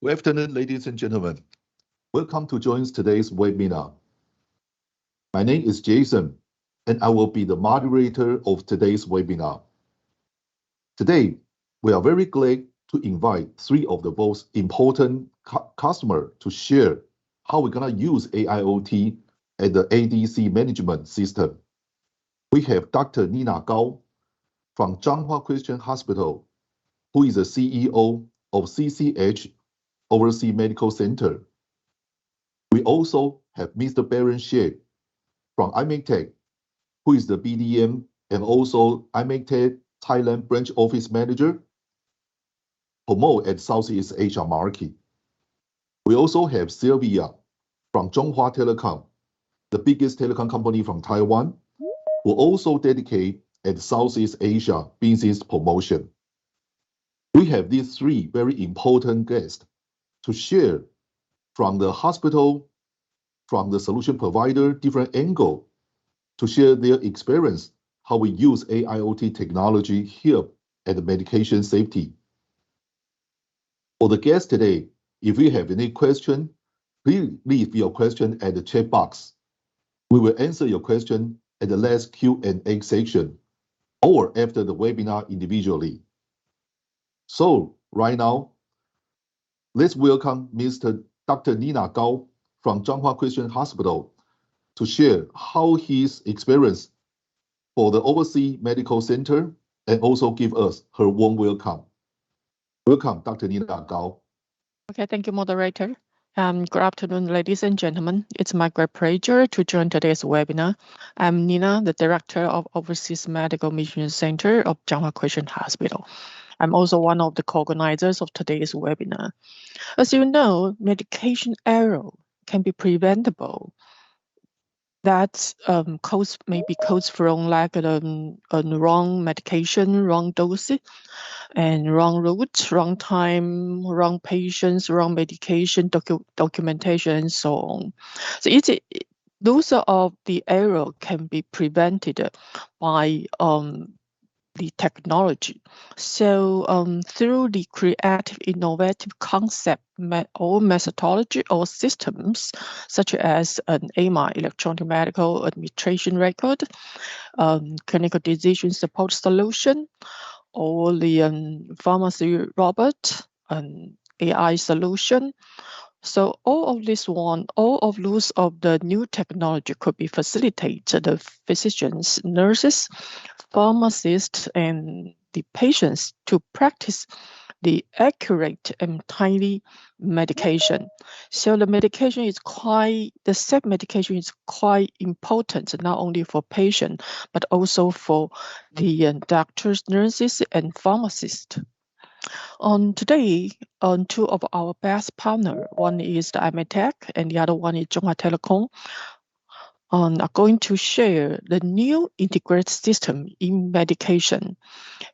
Good afternoon, ladies and gentlemen. Welcome to join today's webinar. My name is Jason, and I will be the moderator of today's webinar. Today, we are very glad to invite three of the most important customers to share how we're going to use AIoT at the ADC management system. We have Dr. Nina Gao from Changhua Christian Hospital, who is the CEO of CCH Overseas Medical Center. We also have Mr. Baron Xie from imedtech, who is the BDM and also imedtech Thailand branch office manager, promote at Southeast Asia market. We also have Sylvia from Chunghwa Telecom, the biggest telecom company from Taiwan, who also dedicate at Southeast Asia business promotion. We have these three very important guests to share from the hospital, from the solution provider, different angle, to share their experience, how we use AIoT technology here at the medication safety. For the guests today, if you have any question, please leave your question at the chat box. We will answer your question at the last Q&A section or after the webinar individually. So right now, let's welcome Dr. Nina Gao from Changhua Christian Hospital to share how his experience for the Overseas Medical Center and also give us her warm welcome. Welcome, Dr. Nina Gao. Okay, thank you, moderator. Good afternoon, ladies and gentlemen. It's my great pleasure to join today's webinar. I'm Nina, the Director of Overseas Medical Mission Center of Changhua Christian Hospital. I'm also one of the co-organizers of today's webinar. As you know, medication error can be preventable. That may be caused from like a wrong medication, wrong dose, and wrong route, wrong time, wrong patients, wrong medication, documentation, and so on. So those of the error can be prevented by the technology. So through the creative, innovative concept or methodology or systems, such as an AMA, electronic medical administration record, clinical decision support solution, or the pharmacy robot, an AI solution. So all of those of the new technology could be facilitated the physicians, nurses, pharmacists, and the patients to practice the accurate and timely medication. So the safe medication is quite important, not only for patients, but also for the doctors, nurses, and pharmacists. Today, two of our best partners, one is the imedtech and the other one is Chunghwa Telecom, are going to share the new integrated system in medication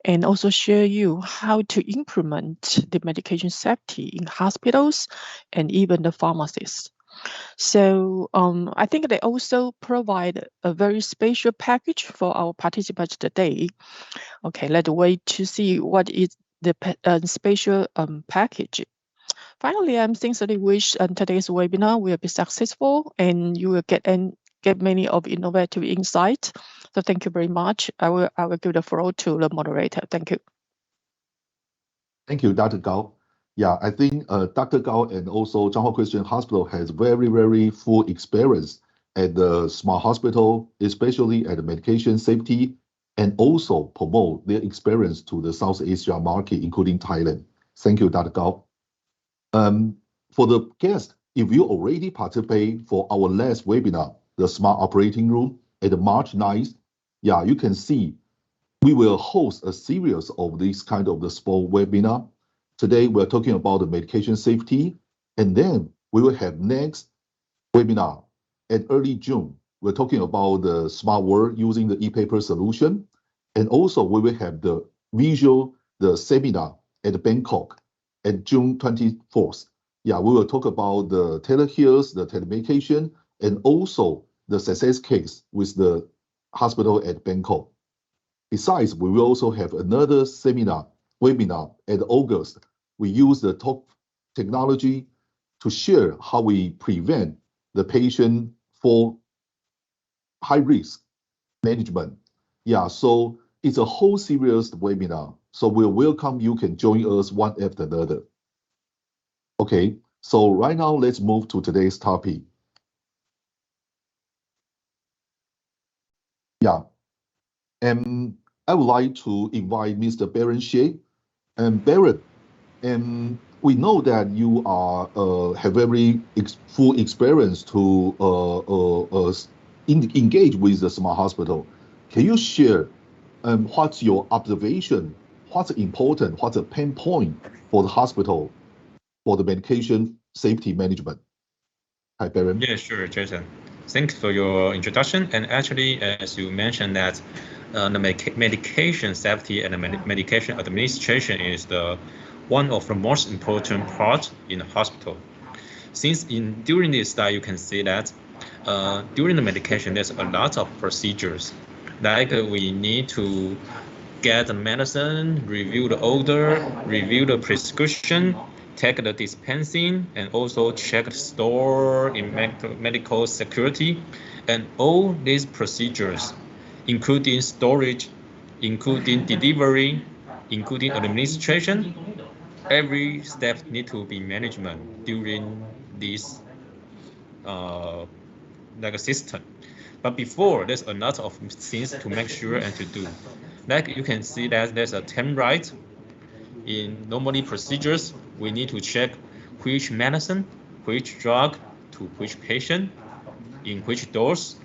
and also share you how to implement the medication safety in hospitals and even the pharmacies. So I think they also provide a very special package for our participants today. Okay, let's wait to see what is the special package. Finally, I sincerely wish today's webinar will be successful and you will get many of innovative insights. So thank you very much. I will give the floor to the moderator. Thank you. Thank you, Dr. Gao. Yeah, I think Dr. Gao and also Changhua Christian Hospital has very, very full experience at the smart hospital, especially at the medication safety, and also promote their experience to the South Asia market, including Thailand. Thank you, Dr. Gao. For the guests, if you already participate for our last webinar, the Smart Operating Room at March 9th, yeah, you can see we will host a series of these kind of the small webinar. Today, we're talking about the medication safety, and then we will have next webinar at early June. We're talking about the smart world using the e-paper solution. And also we will have the seminar at Bangkok at June 24th. Yeah, we will talk about the telehealth, the telemedication, and also the success case with the hospital at Bangkok. Besides, we will also have another webinar at August. We use the top technology to share how we prevent the patient for high risk management. Yeah, so it's a whole series webinar. So we'll welcome you can join us one after another. Okay, so right now let's move to today's topic. Yeah, and I would like to invite Mr. Baron Xie. And Baron, and we know that you are have very full experience to engage with the smart hospital. Can you share what's your observation? What's important? What's a pain point for the hospital for the medication safety management? Hi, Baron. Yeah, sure, Jason. Thanks for your introduction. And actually, as you mentioned that the medication safety and the medication administration is one of the most important parts in the hospital. Since during this slide, you can see that during the medication, there's a lot of procedures. Like we need to get the medicine, review the order, review the prescription, take the dispensing, and also check the store in medical security. And all these procedures, including storage, including delivery, including administration, every step need to be management during this like a system. But before, there's a lot of things to make sure and to do. Like you can see that there's a time right. In normally procedures, we need to check which medicine, which drug to which patient, in which dose,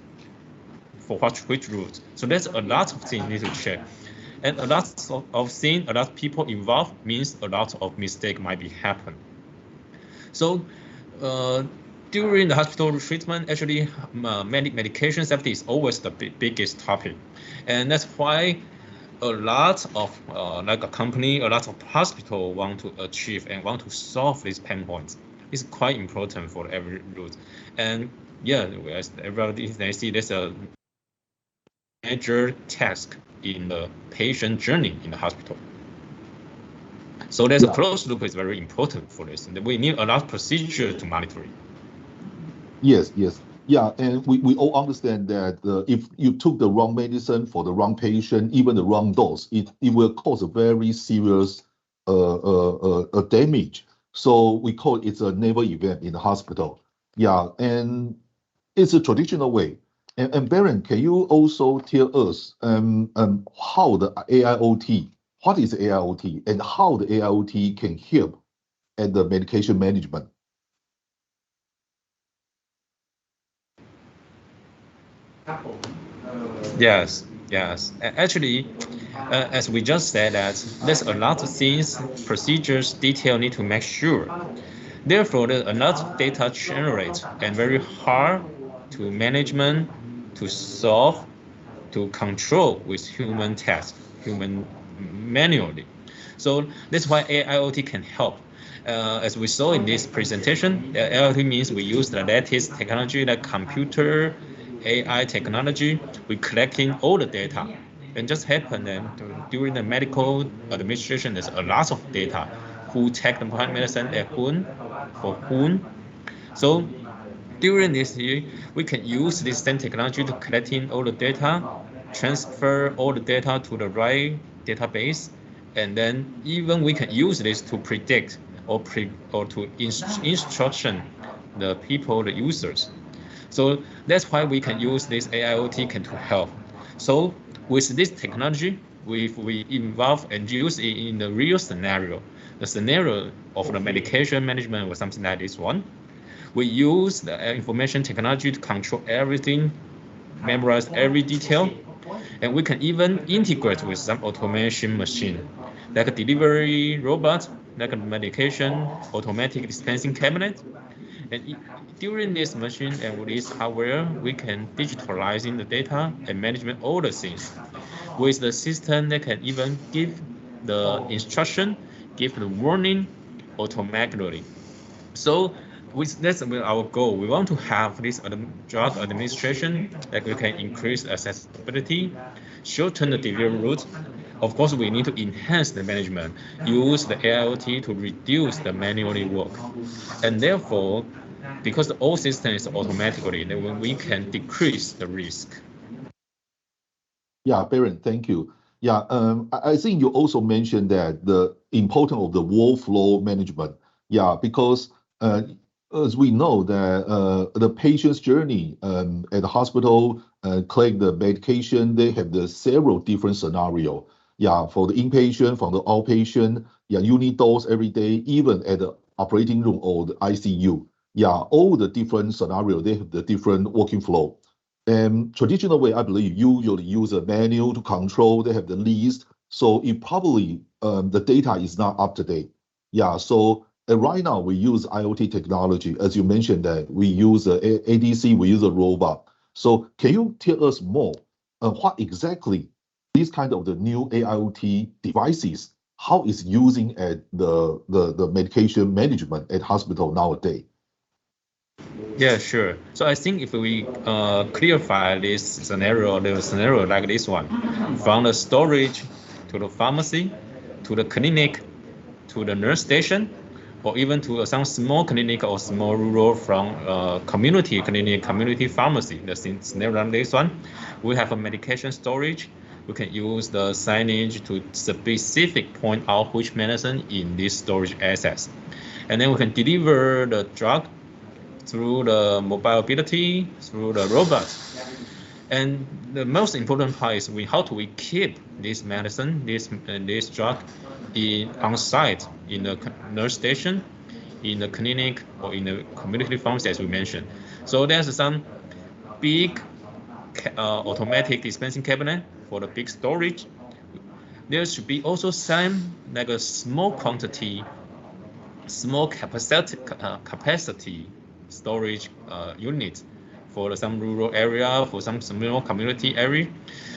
for which route. So there's a lot of things need to check. And a lot of things, a lot of people involved means a lot of mistake might be happen. So during the hospital treatment, actually medication safety is always the biggest topic. And that's why a lot of like a company, a lot of hospital want to achieve and want to solve these pain points. It's quite important for every route. And yeah, as everybody see, there's a major task in the patient journey in the hospital. So there's a closed loop is very important for this. And we need a lot of procedure to monitor it. Yes, yes. Yeah, and we all understand that if you took the wrong medicine for the wrong patient, even the wrong dose, it will cause a very serious damage. So we call it a never event in the hospital. Yeah, and it's a traditional way. And Baron, can you also tell us how the AIoT, what is AIoT, and how the AIoT can help at the medication management? Yes. Actually, as we just said, that there's a lot of things, procedures, detail need to make sure. Therefore, there's a lot of data generated and very hard to management, to solve, to control with human tasks, human manually. So that's why AIoT can help. As we saw in this presentation, AIoT means we use the latest technology like computer, AI technology. We're collecting all the data. And just happened that during the medical administration, there's a lot of data. Who take the medicine at whom, for whom. So during this year, we can use this same technology to collecting all the data, transfer all the data to the right database, and then even we can use this to predict or to instruction the people, the users. So that's why we can use this AIoT to help. So with this technology, we involve and use it in the real scenario. The scenario of the medication management was something like this one. We use the information technology to control everything, memorize every detail, and we can even integrate with some automation machine, like a delivery robot, like a medication automatic dispensing cabinet. And during this machine and with this hardware, we can digitalizing the data and management all the things. With the system, they can even give the instruction, give the warning automatically. So that's our goal. We want to have this drug administration that we can increase accessibility, shorten the delivery route, of course, we need to enhance the management, use the AIoT to reduce the manual work. And therefore, because the old system is automatically, then we can decrease the risk. Yeah, Baron, thank you. Yeah, I think you also mentioned that the importance of the workflow management. Yeah, because as we know that the patient's journey at the hospital, collect the medication, they have the several different scenario. Yeah, for the inpatient, for the outpatient, yeah, you need dose every day, even at the operating room or the ICU. Yeah, all the different scenario, they have the different working flow. And traditional way, I believe, usually use a manual to control. They have the list, so it probably the data is not up to date. Yeah, so right now we use IoT technology, as you mentioned that we use a ADC, we use a robot. So can you tell us more what exactly this kind of the new AIoT devices, how is using at the medication management at hospital nowadays? Yeah, sure. So I think if we clarify this scenario like this one, from the storage to the pharmacy, to the clinic, to the nurse station, or even to some small clinic or small rural from community clinic, community pharmacy, the scenario like this one, we have a medication storage. We can use the signage to specific point out which medicine in this storage assets. And then we can deliver the drug through the mobility, through the robot. And the most important part is how do we keep this medicine, this drug on site in the nurse station, in the clinic, or in the community pharmacy, as we mentioned. So there's some big automatic dispensing cabinet for the big storage. There should be also some like a small quantity, small capacity storage unit for some rural area, for some small community area.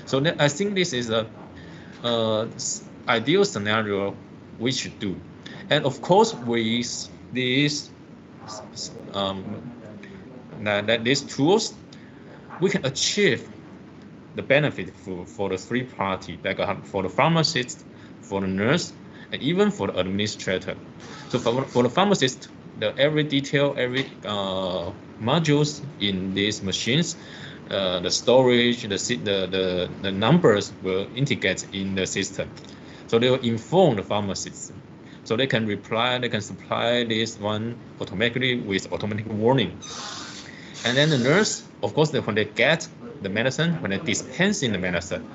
So I think this is a ideal scenario we should do. And of course, with these these tools, we can achieve the benefit for the three party, like for the pharmacist, for the nurse, and even for the administrator. So for the pharmacist, every detail, every modules in these machines, the storage, the numbers will integrate in the system. So they will inform the pharmacist. So they can supply this one automatically with automatic warning. And then the nurse, of course, when they get the medicine, when they dispensing the medicine,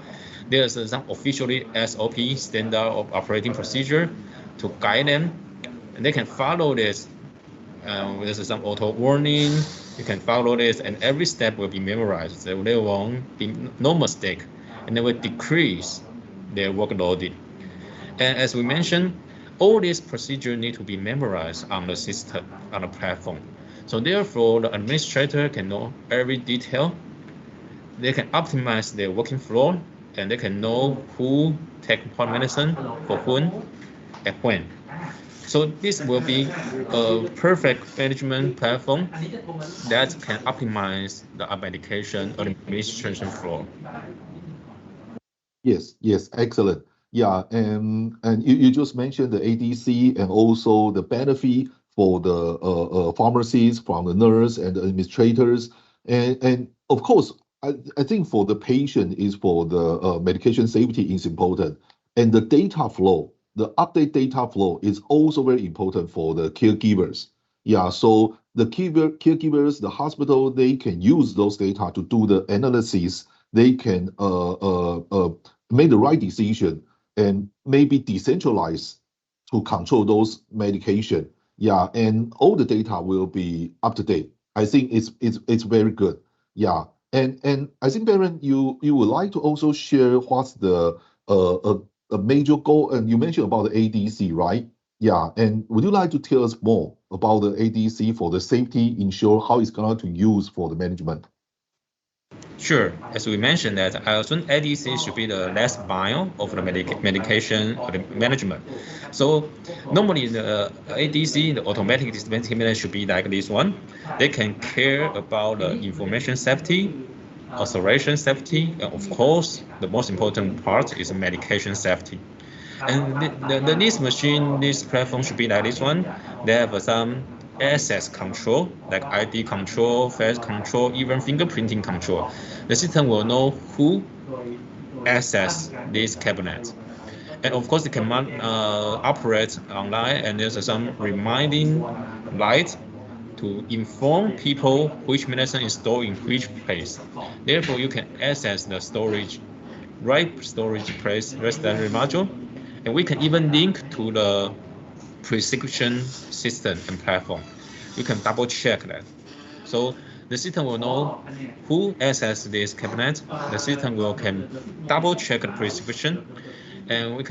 there's some officially SOP, standard of operating procedure, to guide them, and they can follow this. There's some auto warning. You can follow this, and every step will be memorized. So there won't be no mistake, and they will decrease their workload. And as we mentioned, all these procedures need to be memorized on the system, on the platform. So therefore, the administrator can know every detail. They can optimize their working flow, and they can know who take what medicine for whom and when. So this will be a perfect management platform that can optimize the medication administration flow. Yes, excellent. Yeah, and you just mentioned the ADC and also the benefit for the pharmacies, from the nurse and the administrators, and of course, I think for the patient is for the medication safety is important, and the data flow, the update data flow is also very important for the caregivers. Yeah, so the caregivers, the hospital, they can use those data to do the analysis. They can make the right decision and maybe decentralize to control those medication. Yeah, and all the data will be up to date. I think it's very good. Yeah, and I think Baron, you would like to also share what's the a major goal, and you mentioned about the ADC, right? Yeah, and would you like to tell us more about the ADC for the safety, ensure how it's going to use for the management? Sure. As we mentioned that I assume ADC should be the last mile of the medication or the management. So normally the ADC, the automatic dispensing cabinet, should be like this one. They can care about the information safety, authorization safety, and of course, the most important part is medication safety. And this machine, this platform should be like this one. They have some access control, like ID control, face control, even fingerprinting control. The system will know who access this cabinet. And of course, it can operate online, and there's some reminding light to inform people which medicine is stored in which place. Therefore, you can access the storage, right storage place, residential module, and we can even link to the prescription system and platform. You can double check that. So the system will know who access this cabinet. The system can double check the prescription, and we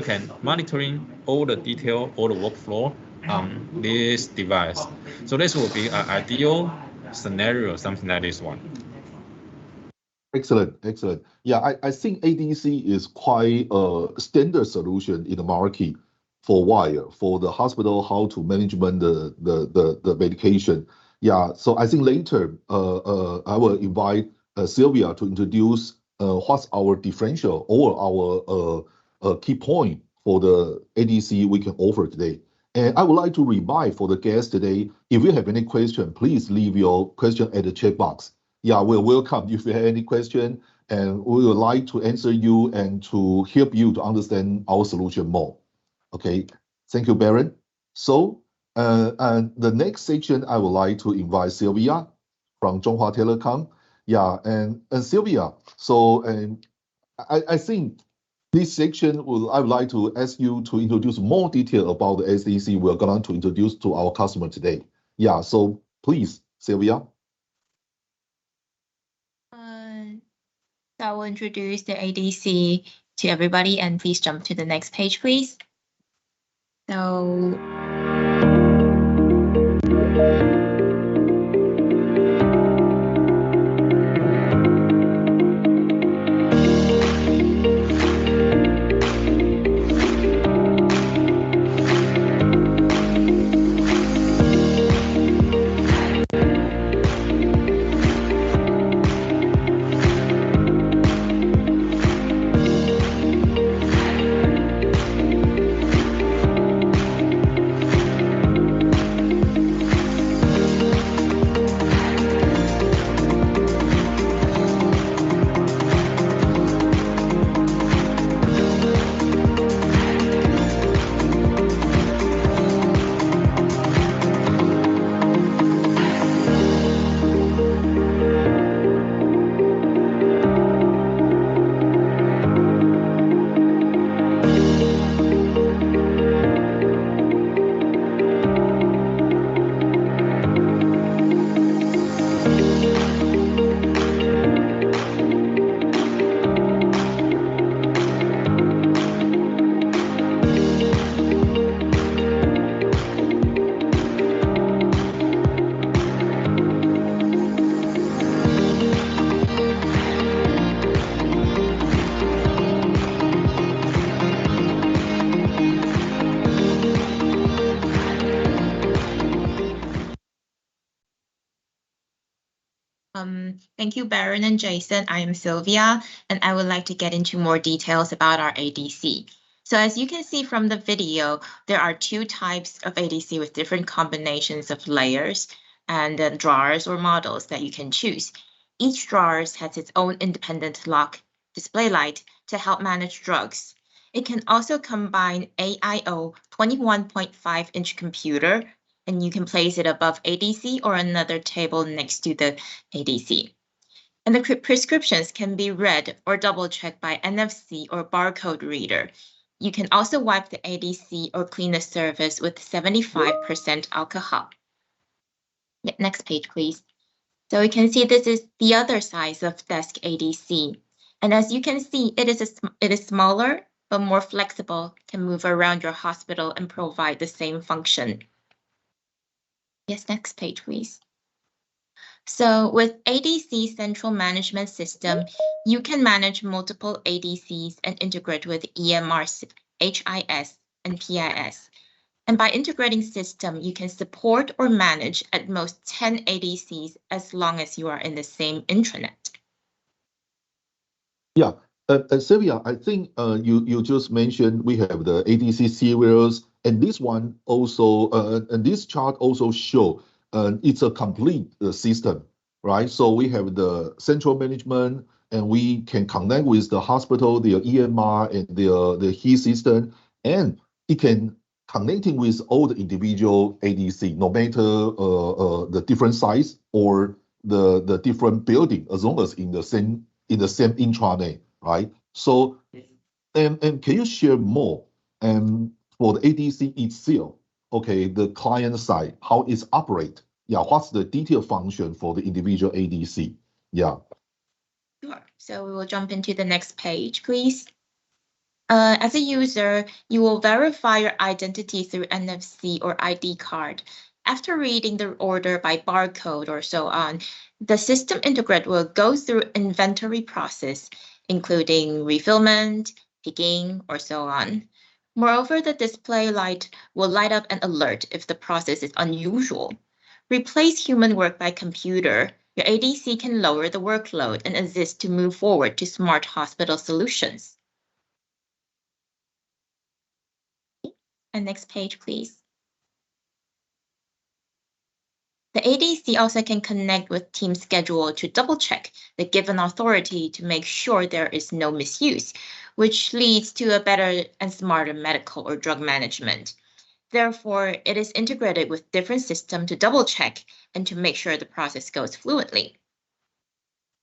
can monitoring all the detail, all the workflow on this device. So this will be an ideal scenario, something like this one. Excellent, excellent. Yeah, I think ADC is quite a standard solution in the market for a while, for the hospital, how to management the medication. Yeah, so I think later I will invite Sylvia to introduce what's our differential or our key point for the ADC we can offer today. And I would like to remind for the guests today, if you have any question, please leave your question at the chat box. Yeah, we're welcome if you have any question, and we would like to answer you and to help you to understand our solution more. Okay, thank you, Baron. So, and the next section, I would like to invite Sylvia from Chunghwa Telecom. Yeah, and Sylvia, so I think this section, I would like to ask you to introduce more detail about the SDC we're going to introduce to our customer today. Yeah, so please, Sylvia. So I will introduce the ADC to everybody, and please jump to the next page, please. So thank you, Baron and Jason. I am Sylvia, and I would like to get into more details about our ADC. So as you can see from the video, there are two types of ADC with different combinations of layers and drawers or models that you can choose. Each drawer has its own independent lock display light to help manage drugs. It can also combine AIO 21.5-inch computer, and you can place it above ADC or another table next to the ADC. And the prescriptions can be read or double-checked by NFC or barcode reader. You can also wipe the ADC or clean the surface with 75% alcohol. Next page, please. So you can see this is the other size of desk ADC. And as you can see, it is smaller, but more flexible, can move around your hospital and provide the same function. Yes, next page, please. So with ADC Central Management System, you can manage multiple ADCs and integrate with EMR, HIS, and PIS. And by integrating system, you can support or manage at most 10 ADCs as long as you are in the same intranet. Yeah, Sylvia, I think you just mentioned we have the ADC serials, and this one also, and this chart also show it's a complete system, right? So we have the central management, and we can connect with the hospital, their EMR, and the HE system, and it can connecting with all the individual ADC, no matter the different size or the different building, as long as in the same intranet, right? So, and can you share more for the ADC itself? Okay, the client side, how it's operate? Yeah, what's the detailed function for the individual ADC? Yeah. Sure. So we will jump into the next page, please. As a user, you will verify your identity through NFC or ID card. After reading the order by barcode or so on, the system integrator will go through inventory process, including refillment, picking, or so on. Moreover, the display light will light up an alert if the process is unusual. Replace human work by computer. Your ADC can lower the workload and assist to move forward to smart hospital solutions. And next page, please. The ADC also can connect with team schedule to double check the given authority to make sure there is no misuse, which leads to a better and smarter medical or drug management. Therefore, it is integrated with different systems to double check and to make sure the process goes fluently.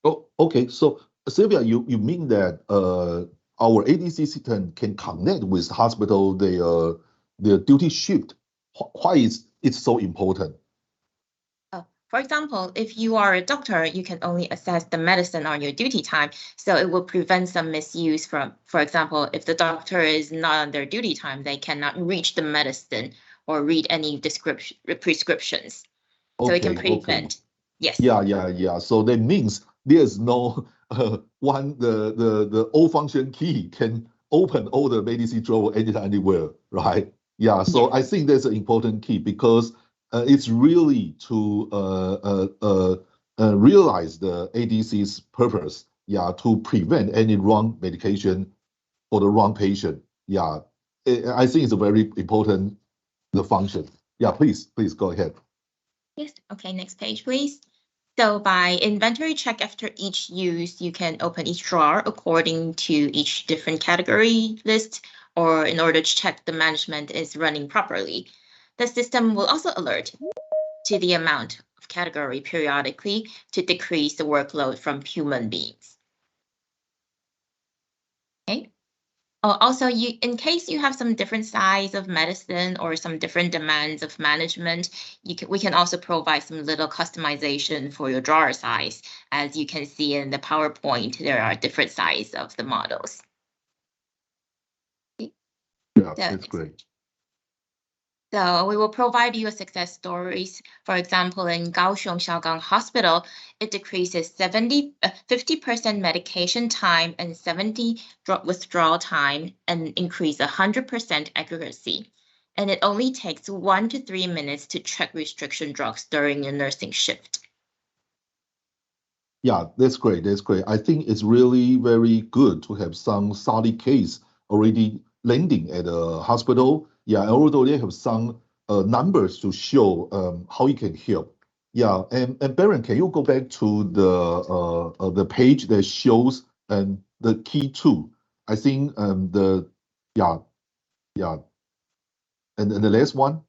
Oh, okay. So Sylvia, you mean that our ADC system can connect with hospital, their duty shift? Why is it so important? For example, if you are a doctor, you can only assess the medicine on your duty time, so it will prevent some misuse from, for example, if the doctor is not on their duty time, they cannot reach the medicine or read any prescriptions. So it can prevent. Yes. Yeah. So that means there's no the old function key can open all the medicine drawer anytime, anywhere, right? Yeah. So I think that's an important key because it's really to realize the ADC's purpose. Yeah, to prevent any wrong medication for the wrong patient. Yeah, I think it's a very important function. Yeah, please go ahead. Yes. Okay. Next page, please. So by inventory check after each use, you can open each drawer according to each different category list, or in order to check the management is running properly. The system will also alert to the amount of category periodically to decrease the workload from human beings. Okay. Also, in case you have some different size of medicine or some different demands of management, we can also provide some little customization for your drawer size. As you can see in the PowerPoint, there are different sizes of the models. Yeah, that's great. So we will provide you a success stories. For example, in Kaohsiung Xiaogang Hospital, it decreases 50% medication time and 70 withdrawal time and increase 100% accuracy. And it only takes 1 to 3 minutes to check restriction drugs during a nursing shift. Yeah, that's great. I think it's really very good to have some solid case already landing at a hospital. Yeah, although they have some numbers to show how it can help. Yeah, and Baron, can you go back to the page that shows the key two? I think and the last one.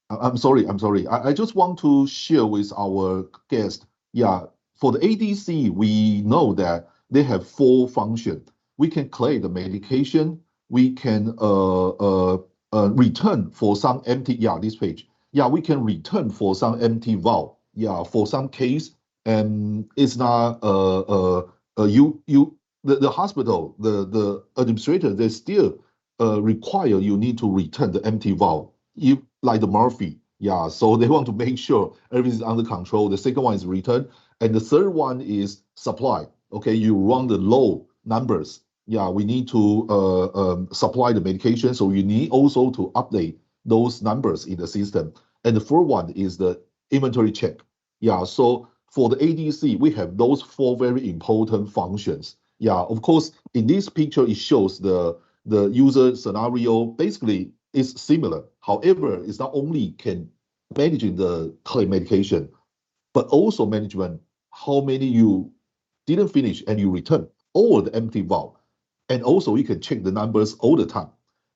I'm sorry. I just want to share with our guest. Yeah, for the ADC, we know that they have 4 functions. We can collect the medication. We can return for some empty. Yeah, this page. Yeah, we can return for some empty vial. Yeah, for some case, and it's not the hospital, the administrator, they still require you need to return the empty vial. Like the morphine, yeah. So they want to make sure everything is under control. The second one is return, and the third one is supply. Okay, you run the low numbers. Yeah, we need to supply the medication. So you need also to update those numbers in the system. And the third one is the inventory check. Yeah, so for the ADC, we have those 4 very important functions. Yeah, of course, in this picture, it shows the user scenario basically is similar. However, it's not only can managing the claim medication, but also management how many you didn't finish and you return, or the empty vial. And also you can check the numbers all the time.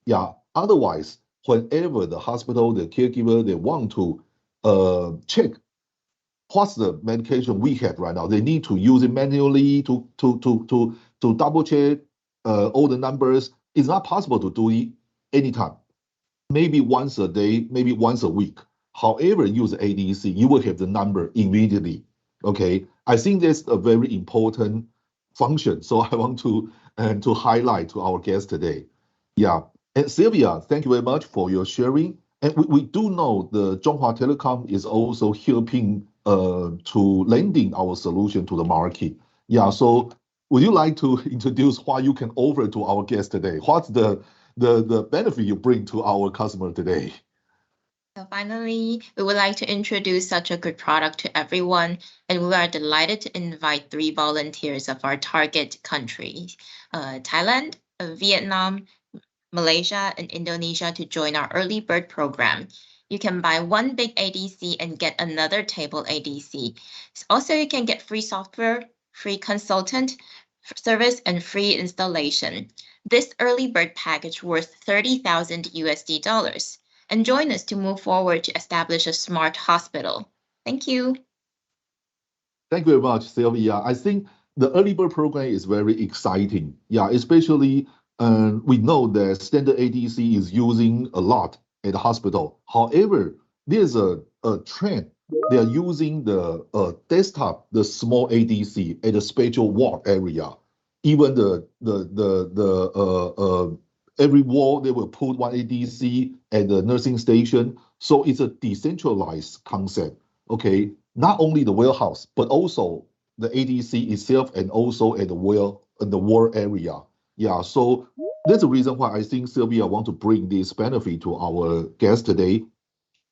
Yeah, otherwise, whenever the hospital, the caregiver, they want to check what's the medication we have right now, they need to use it manually to double check all the numbers. It's not possible to do it anytime. Maybe once a day, maybe once a week. However, use ADC, you will have the number immediately. Okay, I think that's a very important function. So I want to highlight to our guests today. Yeah, and Sylvia, thank you very much for your sharing. And we do know the Chunghwa Telecom is also helping to lending our solution to the market. Yeah, so would you like to introduce what you can offer to our guests today? What's the benefit you bring to our customer today? So finally, we would like to introduce such a good product to everyone, and we are delighted to invite 3 volunteers of our target countries, Thailand, Vietnam, Malaysia, and Indonesia to join our early bird program. You can buy 1 big ADC and get another table ADC. Also, you can get free software, free consultant service, and free installation. This early bird package worth $30,000 USD. And join us to move forward to establish a smart hospital. Thank you. Thank you very much, Sylvia. I think the early bird program is very exciting. Yeah, especially we know that standard ADC is using a lot at the hospital. However, there's a trend. They are using the desktop, the small ADC at the special ward area. Even every ward, they will put 1 ADC at the nursing station. So it's a decentralized concept, okay? Not only the warehouse, but also the ADC itself and also at the ward area. Yeah, so that's the reason why I think Sylvia want to bring this benefit to our guests today.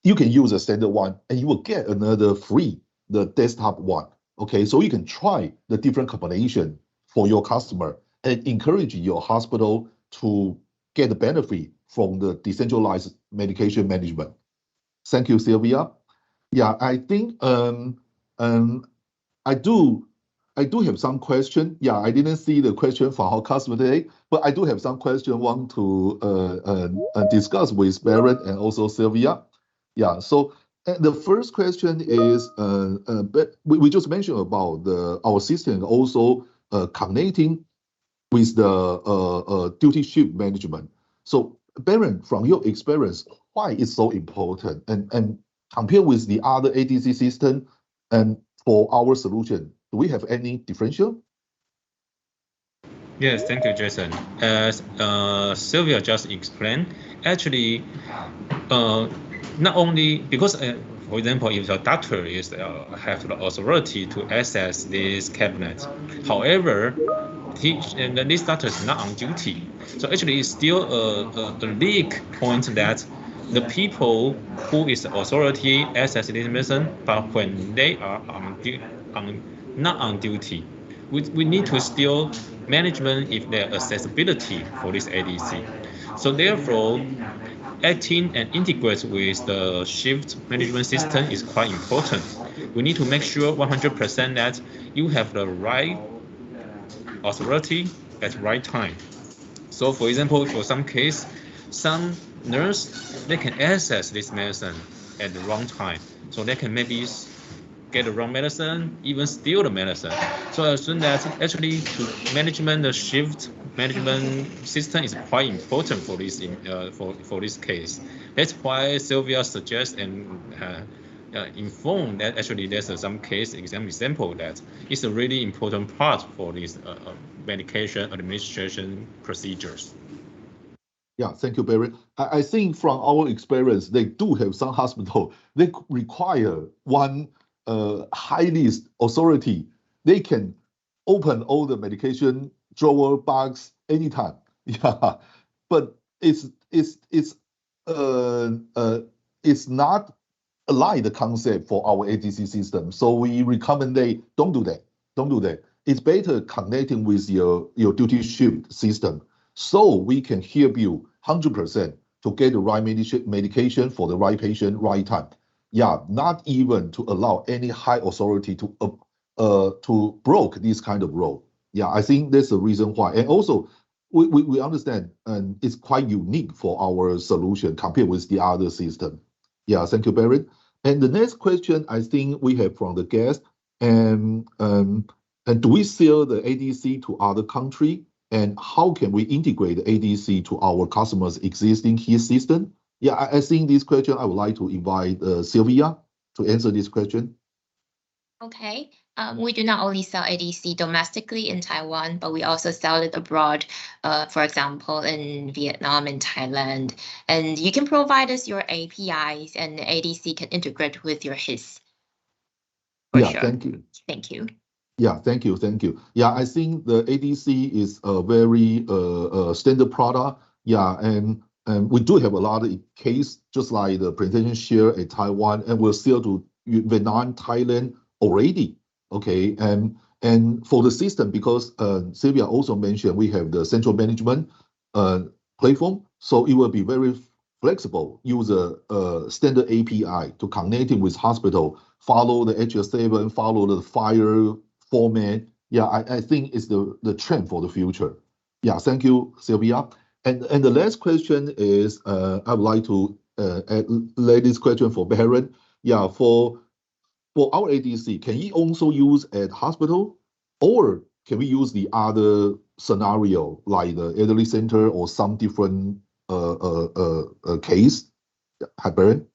You can use a standard one and you will get another free, the desktop one, okay? So you can try the different combination for your customer and encourage your hospital to get the benefit from the decentralized medication management. Thank you, Sylvia. Yeah, I think I do have some question. Yeah, I didn't see the question from our customer today, but I do have some question want to discuss with Barrett and also Sylvia. Yeah, so the first question is, we just mentioned about our system also connecting with the duty shift management. So Barrett, from your experience, why it's so important and compare with the other ADC system and for our solution, do we have any differential? Yes, thank you, Jason. As Sylvia just explained, actually, not only because, for example, if the doctor have the authority to access this cabinet, however, this doctor is not on duty. So actually, it's still a leak point that the people who is the authority access this medicine, but when they are not on duty, we need to still management if their accessibility for this ADC. So therefore, acting and integrate with the shift management system is quite important. We need to make sure 100% that you have the right authority at the right time. So for example, for some case, some nurse, they can access this medicine at the wrong time. So they can maybe get the wrong medicine, even steal the medicine. So I assume that actually to management, the shift management system is quite important for this for this case. That's why Sylvia suggests and inform that actually there's some case example that it's a really important part for this medication administration procedures. Yeah, thank you, Barry. I think from our experience, they do have some hospital, they require one highest authority. They can open all the medication drawer box anytime. Yeah, but it's not like the concept for our ADC system. So we recommend don't do that. Don't do that. It's better connecting with your duty shift system, so we can help you 100% to get the right medication for the right patient, right time. Yeah, not even to allow any high authority to broke this kind of role. Yeah, I think that's the reason why. And also, we understand, and it's quite unique for our solution compared with the other system. Yeah, thank you, Barrett. And the next question I think we have from the guest, and do we sell the ADC to other country? And how can we integrate the ADC to our customers' existing key system? Yeah, I think this question I would like to invite Sylvia to answer this question. Okay. We do not only sell ADC domestically in Taiwan, but we also sell it abroad, for example, in Vietnam and Thailand. And you can provide us your APIs, and the ADC can integrate with your HIS. Yeah, sure. Thank you. Thank you. Yeah, thank you. Yeah, I think the ADC is a very standard product. Yeah, and we do have a lot of case, just like the presentation shared at Taiwan, and we're still to Vietnam, Thailand already. Okay, and for the system, because Sylvia also mentioned we have the central management platform, so it will be very flexible. Use a standard API to connect it with hospital, follow the HS7, follow the FHIR format. Yeah, I think it's the trend for the future. Yeah, thank you, Sylvia. And the last question is, I would like to lay this question for Barrett. Yeah, for our ADC, can you also use at hospital, or can we use the other scenario like the elderly center or some different case? Hi, Barrett.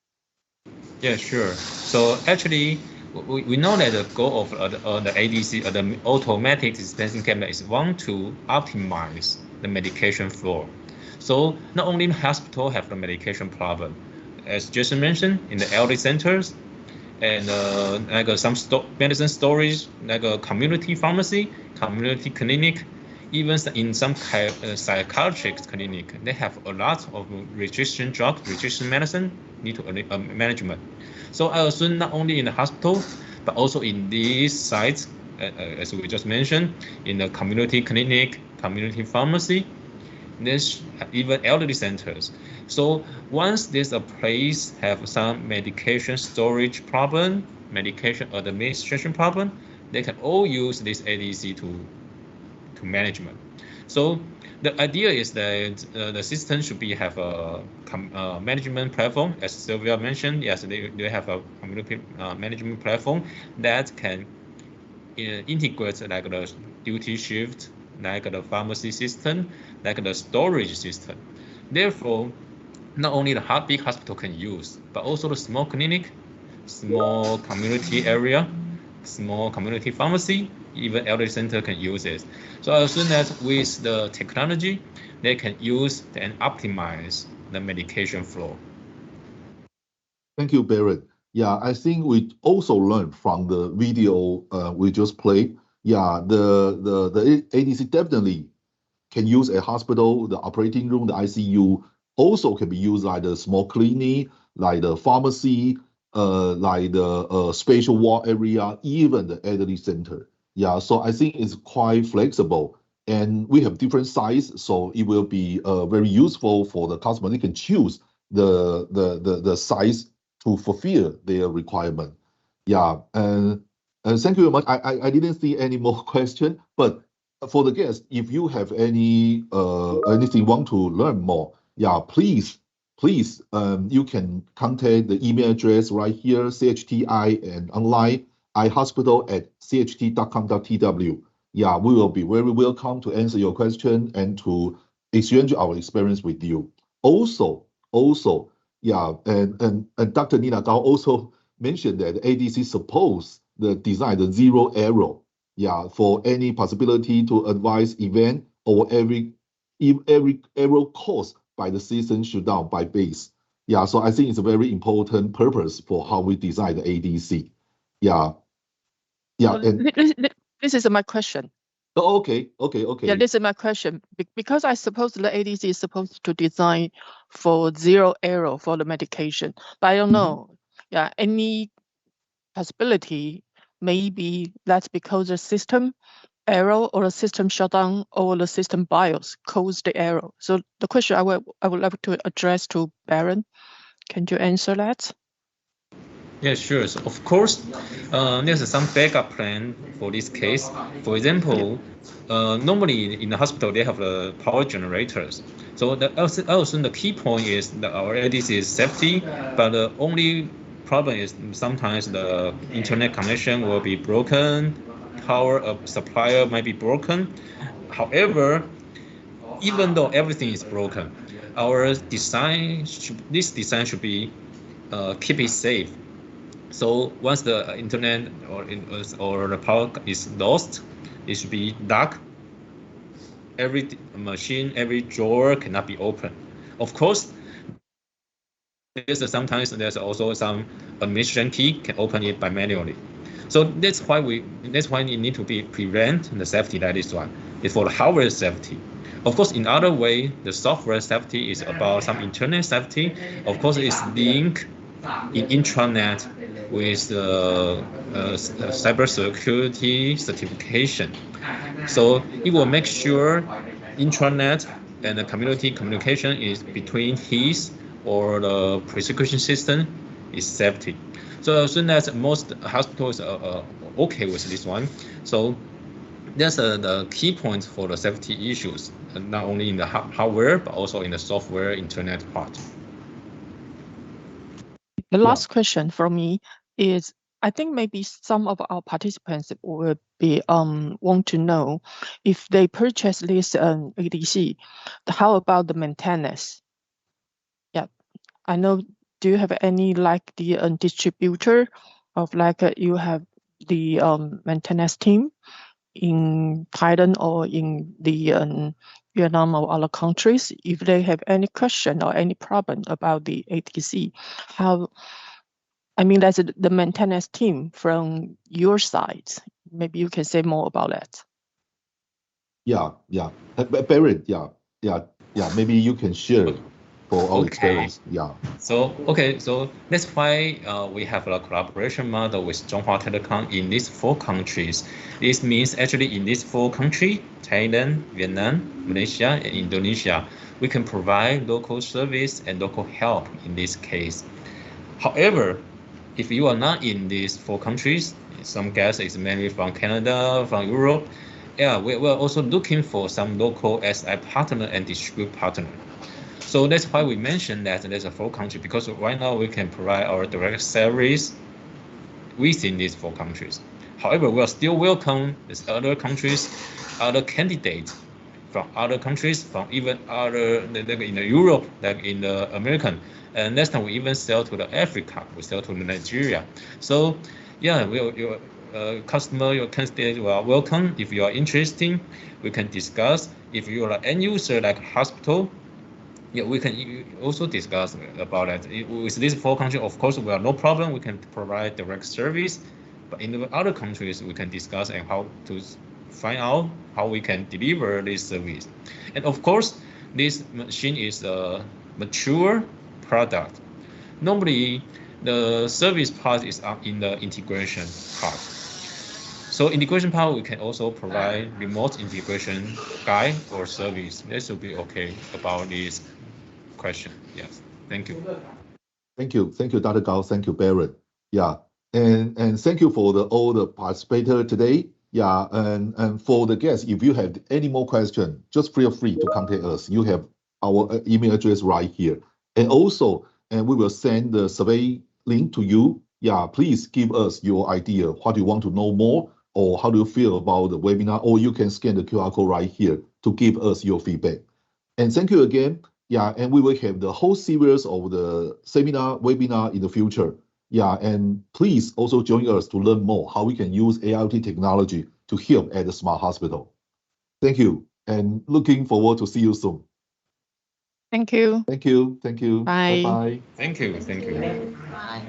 Yeah, sure. So actually, we know that the goal of the ADC, the automatic dispensing cabinet, is to optimize the medication flow. So not only the hospital have the medication problem, as Jason mentioned, in the elderly centers, and like some medicine storage, like a community pharmacy, community clinic, even in some psychiatric clinic, they have a lot of registration drug, registration medicine need to management. So I assume not only in the hospital, but also in these sites, as we just mentioned, in the community clinic, community pharmacy, there's even elderly centers. So once there's a place have some medication storage problem, medication administration problem, they can all use this ADC to management. So the idea is that the system should have a management platform, as Sylvia mentioned. Yes, they have a community management platform that can integrate like the duty shift, like the pharmacy system, like the storage system. Therefore, not only the big hospital can use, but also the small clinic, small community area, small community pharmacy, even elderly center can use it. So I assume that with the technology, they can use and optimize the medication flow. Thank you, Barrett. Yeah, I think we also learned from the video we just played. Yeah, the ADC definitely can use a hospital, the operating room, the ICU, also can be used like the small clinic, like the pharmacy, like the spatial ward area, even the elderly center. Yeah, so I think it's quite flexible, and we have different size, so it will be very useful for the customer. They can choose the size to fulfill their requirement. Yeah, and thank you very much. I didn't see any more question, but for the guests, if you have anything want to learn more, yeah, please, you can contact the email address right here, CHTI and online ihospital@cht.com.tw. Yeah, we will be very welcome to answer your question and to exchange our experience with you. Also, yeah, and Dr. Nina Gao also mentioned that ADC supports the design, the zero error. Yeah, for any possibility to advise event or every error caused by the system shutdown by base. Yeah, so I think it's a very important purpose for how we design the ADC. Yeah. And this is my question. Oh, okay. Yeah, this is my question. Because I suppose the ADC is supposed to design for 0 error for the medication, but I don't know. Yeah, any possibility maybe that's because the system error or the system shutdown or the system BIOS caused the error. So the question I would like to address to Baron. Can you answer that? Yeah, sure. So of course, there's some backup plan for this case. For example, normally in the hospital they have the power generators. So also the key point is that our ADC is safety, but the only problem is sometimes the internet connection will be broken, power supplier might be broken. However, even though everything is broken, our design should be keep it safe. So once the internet or the power is lost, it should be dark. Every machine, every drawer cannot be opened. Of course, sometimes there's also some administration key can open it by manually. So that's why you need to prevent the safety. That is one. It's for the hardware safety. Of course, in other way, the software safety is about some internet safety. Of course, it's linked in intranet with cybersecurity certification. So it will make sure intranet and the community communication is between his or the prescription system is safety. So as soon as most hospitals are okay with this one, so that's the key point for the safety issues, not only in the hardware but also in the software internet part. The last question from me is, I think maybe some of our participants will be want to know if they purchase this ADC, how about the maintenance? Yeah, I know. Do you have any like the distributor of like you have the maintenance team in Thailand or in the Vietnam or other countries? If they have any question or any problem about the ADC, how? I mean, that's the maintenance team from your side. Maybe you can say more about that. Yeah. Barrett, maybe you can share for our experience. Yeah. So that's why we have a collaboration model with Chunghwa Telecom in these 4 countries. This means actually in these 4 countries, Thailand, Vietnam, Malaysia, and Indonesia, we can provide local service and local help in this case. However, if you are not in these 4 countries, some guests is mainly from Canada, from Europe, yeah, we're also looking for some local SI partner and distribute partner. So that's why we mentioned that there's a 4 countries, because right now we can provide our direct service within these 4 countries. However, we are still welcome these other countries, other candidates from other countries, from even other like in the Europe, like in the American. And next time we even sell to the Africa, we sell to Nigeria. So yeah, your customer, your candidate, you are welcome. If you are interested, we can discuss. If you are an end user like hospital, yeah, we can also discuss about that. With these 4 countries, of course, we have no problem. We can provide direct service, but in the other countries, we can discuss and how to find out how we can deliver this service. And of course, this machine is a mature product. Normally, the service part is in the integration part. So integration part, we can also provide remote integration guide or service. This will be okay about this question. Yes, thank you. Thank you, Dr. Gao. Thank you, Barrett. Yeah, and thank you for all the participators today. Yeah, and for the guests, if you have any more questions, just feel free to contact us. You have our email address right here, and also, we will send the survey link to you. Yeah, please give us your idea. What do you want to know more, or how do you feel about the webinar? Or you can scan the QR code right here to give us your feedback. And thank you again. Yeah, and we will have the whole series of the seminar, webinar in the future. Yeah, and please also join us to learn more how we can use AIoT technology to help at the smart hospital. Thank you, and looking forward to see you soon. Thank you. Thank you. Bye. Bye-bye. Thank you. Bye.